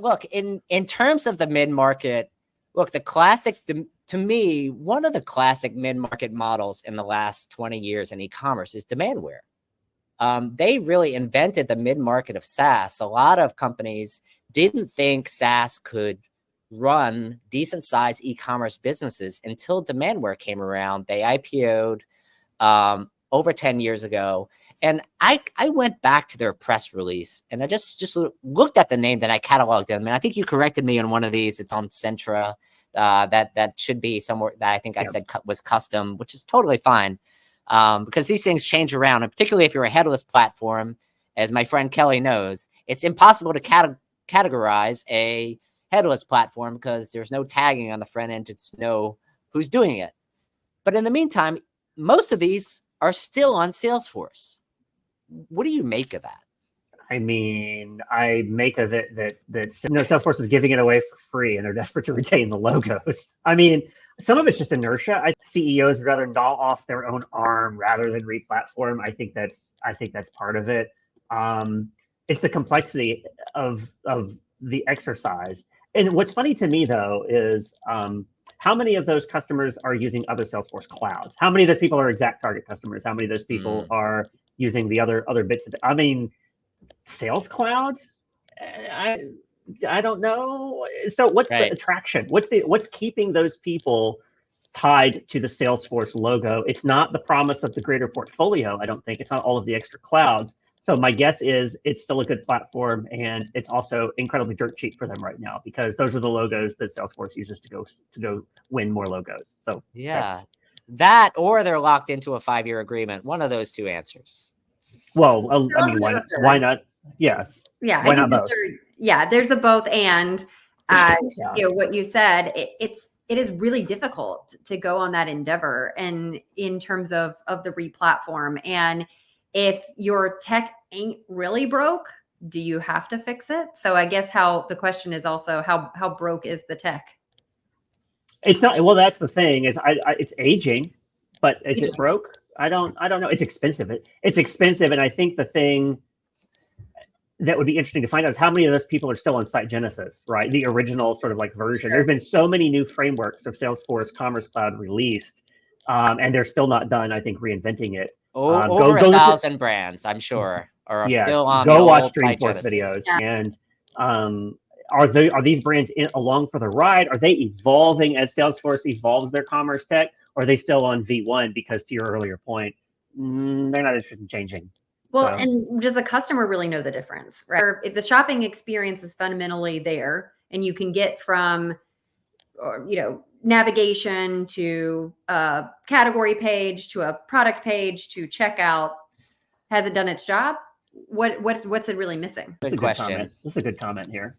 look, in terms of the mid-market, look, to me, one of the classic mid-market models in the last 20 years in e-commerce is Demandware. They really invented the mid-market of SaaS. A lot of companies didn't think SaaS could run decent-sized e-commerce businesses until Demandware came around. They IPO'd over 10 years ago. And I went back to their press release and I just looked at the name, then I cataloged them. And I think you corrected me on one of these. It's on Centra. That should be somewhere that I think I said was custom, which is totally fine. Because these things change around, and particularly if you're a headless platform, as my friend Kelly knows, it's impossible to categorize a headless platform because there's no tagging on the front end to know who's doing it. But in the meantime, most of these are still on Salesforce. What do you make of that? I mean, I make of it that Salesforce is giving it away for free and they're desperate to retain the logos. I mean, some of it's just inertia. CEOs would rather gnaw off their own arm rather than re-platform. I think that's part of it. It's the complexity of the exercise. And what's funny to me though is how many of those customers are using other Salesforce clouds? How many of those people are exact target customers? How many of those people are using the other bits of it? I mean, Sales Cloud? I don't know. So what's the attraction? What's keeping those people tied to the Salesforce logo? It's not the promise of the greater portfolio, I don't think. It's not all of the extra clouds. So my guess is it's still a good platform, and it's also incredibly dirt cheap for them right now because those are the logos that Salesforce uses to go win more logos. So yeah, that or they're locked into a 5-year agreement. One of those two answers. Well, I mean, why not? Yes. Yeah. Why not both? There's the both and. You know what you said. It is really difficult to go on that endeavor, and in terms of the re-platform. And if your tech ain't really broke, do you have to fix it? So I guess the question is also how broke is the tech? It's not. Well, that's the thing is it's aging, but is it broke? I don't know. It's expensive. It's expensive, and I think the thing that would be interesting to find out is how many of those people are still on Site Genesis, right? The original sort of like version. Sure. There's been so many new frameworks of Salesforce Commerce Cloud released, and they're still not done, I think, reinventing it. Over 1,000 brands, I'm sure, are still on. Go watch Dreamforce videos. And are these brands along for the ride? Are they evolving as Salesforce evolves their commerce tech? Or are they still on V1? Because to your earlier point, they're not interested in changing. Well, and does the customer really know the difference, right? Or if the shopping experience is fundamentally there, and you can get from, navigation to a category page to a product page to checkout, has it done its job? What's it really missing? Good question. This is a good comment here.